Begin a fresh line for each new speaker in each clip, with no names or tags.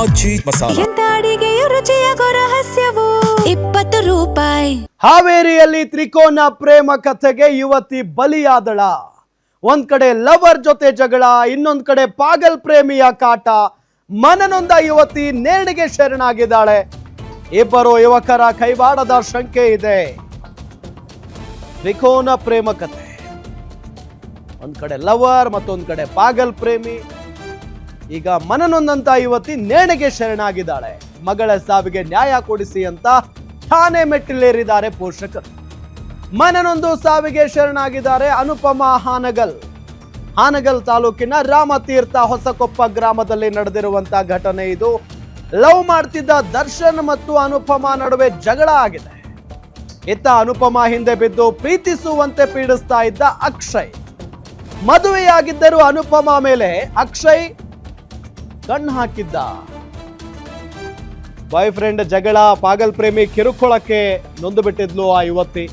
ಆಚಿ ಮಸಾಲ.
ಎಂತ ಅಡಿಗೆಯ ರುಚಿಯಾಗೋ ರಹಸ್ಯವು 20 ರೂಪಾಯಿ.
ಹಾವೇರಿಯಲ್ಲಿ ತ್ರಿಕೋನ ಪ್ರೇಮ ಕಥೆಗೆ ಯುವತಿ ಬಲಿಯಾದಳ. ಒಂದ್ ಕಡೆ ಲವರ್ ಜೊತೆ ಜಗಳ, ಇನ್ನೊಂದ್ ಕಡೆ ಪಾಗಲ್ ಪ್ರೇಮಿಯ ಕಾಟ. ಮನನೊಂದ ಯುವತಿ ನೇಣಿಗೆ ಶರಣಾಗಿದ್ದಾಳೆ. ಇಬ್ಬರು ಯುವಕರ ಕೈವಾಡದ ಶಂಕೆ ಇದೆ. ತ್ರಿಕೋನ ಪ್ರೇಮ ಕಥೆ, ಒಂದ್ ಕಡೆ ಲವರ್, ಮತ್ತೊಂದ್ ಕಡೆ ಪಾಗಲ್ ಪ್ರೇಮಿ. ಈಗ ಮನನೊಂದಂತ ಯುವತಿ ನೇಣಿಗೆ ಶರಣಾಗಿದ್ದಾಳೆ. ಮಗಳ ಸಾವಿಗೆ ನ್ಯಾಯ ಕೊಡಿಸಿ ಅಂತ ಠಾಣೆ ಮೆಟ್ಟಿಲೇರಿದ್ದಾರೆ ಪೋಷಕರು. ಮನನೊಂದು ಸಾವಿಗೆ ಶರಣಾಗಿದ್ದಾರೆ ಅನುಪಮಾ ಹಾನಗಲ್ ತಾಲೂಕಿನ ರಾಮತೀರ್ಥ ಹೊಸಕೊಪ್ಪ ಗ್ರಾಮದಲ್ಲಿ ನಡೆದಿರುವಂತ ಘಟನೆ ಇದು. ಲವ್ ಮಾಡ್ತಿದ್ದ ದರ್ಶನ್ ಮತ್ತು ಅನುಪಮಾ ನಡುವೆ ಜಗಳ ಆಗಿದೆ. ಇತ್ತ ಅನುಪಮಾ ಹಿಂದೆ ಬಿದ್ದು ಪ್ರೀತಿಸುವಂತೆ ಪೀಡಿಸ್ತಾ ಇದ್ದ ಅಕ್ಷಯ್. ಮದುವೆಯಾಗಿದ್ದರೂ ಅನುಪಮಾ ಮೇಲೆ ಅಕ್ಷಯ್ ಕಣ್ಣು ಹಾಕಿದ್ದ. ಬಾಯ್ ಫ್ರೆಂಡ್ ಜಗಳ, ಪಾಗಲ್ ಪ್ರೇಮಿ ಕಿರುಕುಳಕ್ಕೆ ನೊಂದು ಬಿಟ್ಟಿದ್ಲು ಆ ಯುವತಿ.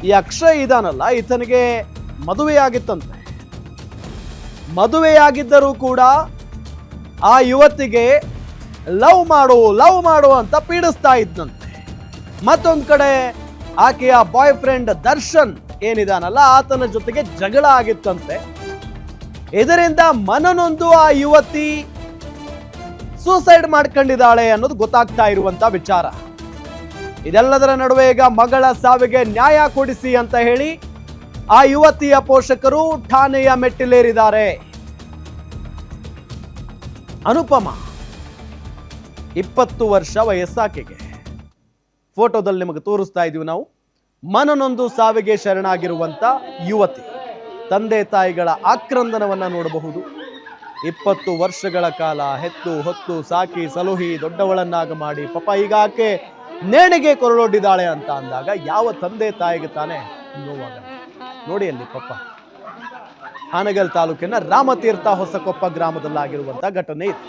ಈ ಅಕ್ಷಯ್ ಇದಾನಲ್ಲ, ಈತನಿಗೆ ಮದುವೆಯಾಗಿತ್ತಂತೆ. ಮದುವೆಯಾಗಿದ್ದರೂ ಕೂಡ ಆ ಯುವತಿಗೆ ಲವ್ ಮಾಡು ಅಂತ ಪೀಡಿಸ್ತಾ ಇದ್ದಂತೆ. ಮತ್ತೊಂದ್ ಕಡೆ ಆಕೆಯ ಬಾಯ್ ಫ್ರೆಂಡ್ ದರ್ಶನ್ ಏನಿದಾನಲ್ಲ, ಆತನ ಜೊತೆಗೆ ಜಗಳ ಆಗಿತ್ತಂತೆ. ಇದರಿಂದ ಮನನೊಂದು ಆ ಯುವತಿ ಸೂಸೈಡ್ ಮಾಡ್ಕೊಂಡಿದ್ದಾಳೆ ಅನ್ನೋದು ಗೊತ್ತಾಗ್ತಾ ಇರುವಂತ ವಿಚಾರ. ಇದೆಲ್ಲದರ ನಡುವೆ ಈಗ ಮಗಳ ಸಾವಿಗೆ ನ್ಯಾಯ ಕೊಡಿಸಿ ಅಂತ ಹೇಳಿ ಆ ಯುವತಿಯ ಪೋಷಕರು ಠಾಣೆಯ ಮೆಟ್ಟಿಲೇರಿದ್ದಾರೆ. ಅನುಪಮಾ 20 ವರ್ಷ ವಯಸ್ಸಾಕೆಗೆ. ಫೋಟೋದಲ್ಲಿ ನಿಮಗೆ ತೋರಿಸ್ತಾ ಇದೀವಿ ನಾವು. ಮನನೊಂದು ಸಾವಿಗೆ ಶರಣಾಗಿರುವಂತ ಯುವತಿ. ತಂದೆ ತಾಯಿಗಳ ಆಕ್ರಂದನವನ್ನ ನೋಡಬಹುದು. 20 ವರ್ಷಗಳ ಕಾಲ ಹೆತ್ತು ಹೊತ್ತು ಸಾಕಿ ಸಲುಹಿ ದೊಡ್ಡವಳನ್ನಾಗ ಮಾಡಿ ಪಾಪ ಈಗ ಆಕೆ ನೇಣಿಗೆ ಕೊರಳೊಡ್ಡಿದ್ದಾಳೆ ಅಂತ ಅಂದಾಗ ಯಾವ ತಂದೆ ತಾಯಿಗೆ ತಾನೇ ನೋವಾಗ. ನೋಡಿ ಅಲ್ಲಿ ಪಾಪ ಹಾನಗಲ್ ತಾಲೂಕಿನ ರಾಮತೀರ್ಥ ಹೊಸಕೊಪ್ಪ ಗ್ರಾಮದಲ್ಲಾಗಿರುವಂತ ಘಟನೆ ಇದೆ.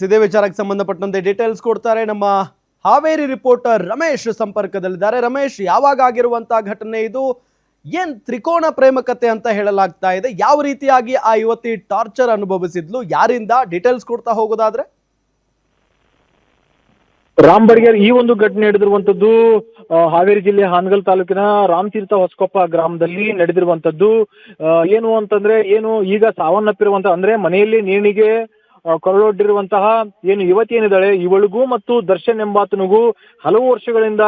ಇದೇ ವಿಚಾರಕ್ಕೆ ಸಂಬಂಧಪಟ್ಟಂತೆ ಡೀಟೇಲ್ಸ್ ಕೊಡ್ತಾರೆ ನಮ್ಮ ಹಾವೇರಿ ರಿಪೋರ್ಟರ್ ರಮೇಶ್ ಸಂಪರ್ಕದಲ್ಲಿದ್ದಾರೆ. ರಮೇಶ್, ಯಾವಾಗ ಆಗಿರುವಂತಹ ಘಟನೆ ಇದು? ಏನ್ ತ್ರಿಕೋನ ಪ್ರೇಮ ಕಥೆ ಅಂತ ಹೇಳಲಾಗ್ತಾ ಇದೆ? ಯಾವ ರೀತಿಯಾಗಿ ಆ ಯುವತಿ ಟಾರ್ಚರ್ ಅನುಭವಿಸಿದ್ಲು? ಯಾರಿಂದ? ಡೀಟೇಲ್ಸ್ ಕೊಡ್ತಾ ಹೋಗೋದಾದ್ರೆ.
ರಾಮ್ ಬಡ್ಗೇರ್, ಈ ಒಂದು ಘಟನೆ ನಡೆದಿರುವಂತದ್ದು ಹಾವೇರಿ ಜಿಲ್ಲೆ ಹಾನಗಲ್ ತಾಲೂಕಿನ ರಾಮತೀರ್ಥ ಹೊಸಕೊಪ್ಪ ಗ್ರಾಮದಲ್ಲಿ ನಡೆದಿರುವಂತದ್ದು. ಏನು ಅಂತಂದ್ರೆ, ಈಗ ಸಾವನ್ನಪ್ಪಿರುವಂತ ಅಂದ್ರೆ ಮನೆಯಲ್ಲಿ ನೇಣಿಗೆ ಕೊರಳೊಡ್ಡಿರುವಂತಹ ಏನು ಯುವತಿ ಏನಿದ್ದಾಳೆ, ಇವಳಿಗೂ ಮತ್ತು ದರ್ಶನ್ ಎಂಬಾತನಿಗೂ ಹಲವು ವರ್ಷಗಳಿಂದ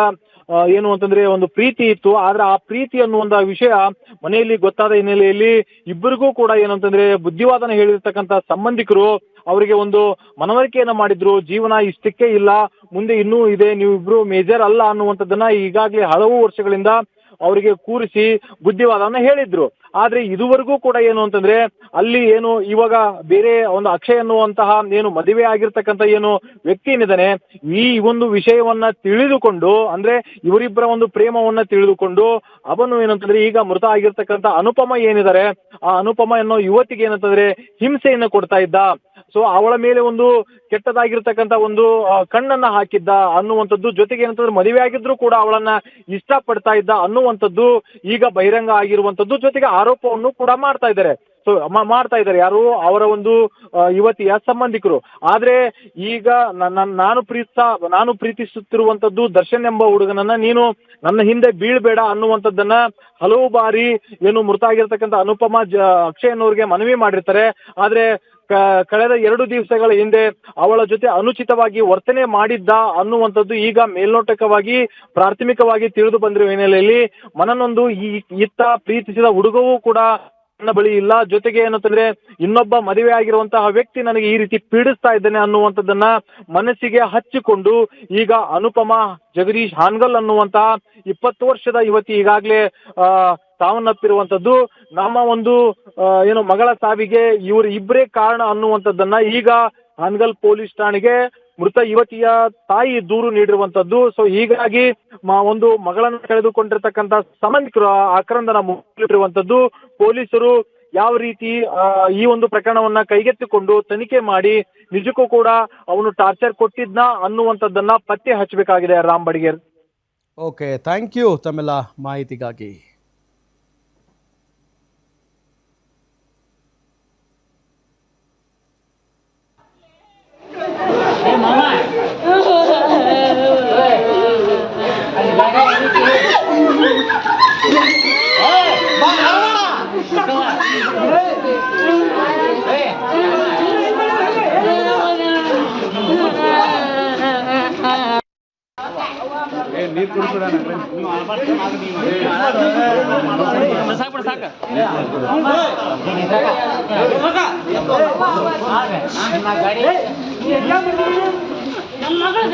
ಏನು ಅಂತಂದ್ರೆ ಒಂದು ಪ್ರೀತಿ ಇತ್ತು. ಆದ್ರೆ ಆ ಪ್ರೀತಿ ಅನ್ನುವಂತ ವಿಷಯ ಮನೆಯಲ್ಲಿ ಗೊತ್ತಾದ ಹಿನ್ನೆಲೆಯಲ್ಲಿ ಇಬ್ಬರಿಗೂ ಕೂಡ ಏನಂತಂದ್ರೆ ಬುದ್ಧಿವಾದನ ಹೇಳಿರ್ತಕ್ಕಂಥ ಸಂಬಂಧಿಕರು ಅವರಿಗೆ ಒಂದು ಮನವರಿಕೆಯನ್ನ ಮಾಡಿದ್ರು. ಜೀವನ ಇಷ್ಟಕ್ಕೆ ಇಲ್ಲ, ಮುಂದೆ ಇನ್ನೂ ಇದೆ, ನೀವಿಬ್ರು ಮೇಜರ್ ಅಲ್ಲ ಅನ್ನುವಂಥದ್ದನ್ನ ಈಗಾಗಲೇ ಹಲವು ವರ್ಷಗಳಿಂದ ಅವರಿಗೆ ಕೂರಿಸಿ ಬುದ್ಧಿವಾದವನ್ನ ಹೇಳಿದ್ರು. ಆದ್ರೆ ಇದುವರೆಗೂ ಕೂಡ ಏನು ಅಂತಂದ್ರೆ ಅಲ್ಲಿ ಏನು ಇವಾಗ ಬೇರೆ ಒಂದು ಅಕ್ಷಯ್ ಅನ್ನುವಂತಹ ಏನು ಮದುವೆ ಆಗಿರ್ತಕ್ಕಂಥ ಏನು ವ್ಯಕ್ತಿ ಏನಿದ್ದಾನೆ, ಈ ಒಂದು ವಿಷಯವನ್ನ ತಿಳಿದುಕೊಂಡು ಅಂದ್ರೆ ಇವರಿಬ್ಬರ ಒಂದು ಪ್ರೇಮವನ್ನ ತಿಳಿದುಕೊಂಡು ಅವನು ಏನಂತಂದ್ರೆ ಈಗ ಮೃತ ಆಗಿರ್ತಕ್ಕಂಥ ಅನುಪಮ ಏನಿದ್ದಾರೆ, ಆ ಅನುಪಮ ಅನ್ನೋ ಯುವತಿಗೆ ಏನಂತಂದ್ರೆ ಹಿಂಸೆಯನ್ನ ಕೊಡ್ತಾ ಇದ್ದ. ಸೊ ಅವಳ ಮೇಲೆ ಒಂದು ಕೆಟ್ಟದಾಗಿರ್ತಕ್ಕಂಥ ಒಂದು ಕಣ್ಣನ್ನ ಹಾಕಿದ್ದ ಅನ್ನುವಂಥದ್ದು, ಜೊತೆಗೆ ಏನಂತಂದ್ರೆ ಮದುವೆ ಆಗಿದ್ರು ಕೂಡ ಅವಳನ್ನ ಇಷ್ಟಪಡ್ತಾ ಇದ್ದ ಅನ್ನುವಂಥದ್ದು ಈಗ ಬಹಿರಂಗ ಆಗಿರುವಂಥದ್ದು. ಜೊತೆಗೆ ಆರೋಪವನ್ನು ಕೂಡ ಮಾಡ್ತಾ ಇದ್ದಾರೆ ಯಾರು, ಅವರ ಒಂದು ಯುವತಿಯ ಸಂಬಂಧಿಕರು. ಆದ್ರೆ ಈಗ ನಾನು ಪ್ರೀತಿಸುತ್ತಿರುವಂತದ್ದು ದರ್ಶನ್ ಎಂಬ ಹುಡುಗನನ್ನ, ನೀನು ನನ್ನ ಹಿಂದೆ ಬೀಳ್ಬೇಡ ಅನ್ನುವಂಥದ್ದನ್ನ ಹಲವು ಬಾರಿ ಏನು ಮೃತ ಆಗಿರ್ತಕ್ಕಂಥ ಅನುಪಮ ಅಕ್ಷಯ್ ಅನ್ನೋರಿಗೆ ಮನವಿ ಮಾಡಿರ್ತಾರೆ. ಆದ್ರೆ ಕಳೆದ 2 ದಿವಸಗಳ ಹಿಂದೆ ಅವಳ ಜೊತೆ ಅನುಚಿತವಾಗಿ ವರ್ತನೆ ಮಾಡಿದ್ದ ಅನ್ನುವಂಥದ್ದು ಈಗ ಮೇಲ್ನೋಟಕವಾಗಿ ಪ್ರಾಥಮಿಕವಾಗಿ ತಿಳಿದು ಬಂದಿರುವ ಹಿನ್ನೆಲೆಯಲ್ಲಿ ಮನನೊಂದು ಇತ್ತ ಪ್ರೀತಿಸಿದ ಹುಡುಗವೂ ಕೂಡ ನನ್ನ ಬಳಿ ಇಲ್ಲ, ಜೊತೆಗೆ ಏನಂತಂದ್ರೆ ಇನ್ನೊಬ್ಬ ಮದುವೆ ಆಗಿರುವಂತಹ ವ್ಯಕ್ತಿ ನನಗೆ ಈ ರೀತಿ ಪೀಡಿಸ್ತಾ ಇದ್ದಾನೆ ಅನ್ನುವಂಥದ್ದನ್ನ ಮನಸ್ಸಿಗೆ ಹಚ್ಚಿಕೊಂಡು ಈಗ ಅನುಪಮಾ ಜಗದೀಶ್ ಹಾನ್ಗಲ್ ಅನ್ನುವಂತಹ 20 ವರ್ಷದ ಯುವತಿ ಈಗಾಗಲೇ ಸಾವನ್ನಪ್ಪಿರುವಂತದ್ದು. ನಮ್ಮ ಒಂದು ಏನು ಮಗಳ ಸಾವಿಗೆ ಇವರು ಇಬ್ಬರೇ ಕಾರಣ ಅನ್ನುವಂಥದ್ದನ್ನ ಈಗ ಹಾನ್ಗಲ್ ಪೊಲೀಸ್ ಠಾಣೆಗೆ ಮೃತ ಯುವತಿಯ ತಾಯಿ ದೂರು ನೀಡಿರುವಂತದ್ದು. ಸೊ ಹೀಗಾಗಿ ಒಂದು ಮಗಳನ್ನು ಕಳೆದುಕೊಂಡಿರ್ತಕ್ಕಂಥ ಸಂಬಂಧಿಕರು ಆಕ್ರಂದನ ಮುಗಿರುವಂತದ್ದು. ಪೊಲೀಸರು ಯಾವ ರೀತಿ ಈ ಒಂದು ಪ್ರಕರಣವನ್ನ ಕೈಗೆತ್ತಿಕೊಂಡು ತನಿಖೆ ಮಾಡಿ ನಿಜಕ್ಕೂ ಕೂಡ ಅವನು ಟಾರ್ಚರ್ ಕೊಟ್ಟಿದ್ನ ಅನ್ನುವಂಥದ್ದನ್ನ ಪತ್ತೆ ಹಚ್ಚಬೇಕಾಗಿದೆ. Ram Badiger.
Okay, thank you ತಮ್ಮೆಲ್ಲ ಮಾಹಿತಿಗಾಗಿ.
ನಮ್ಮ ಮಗಳು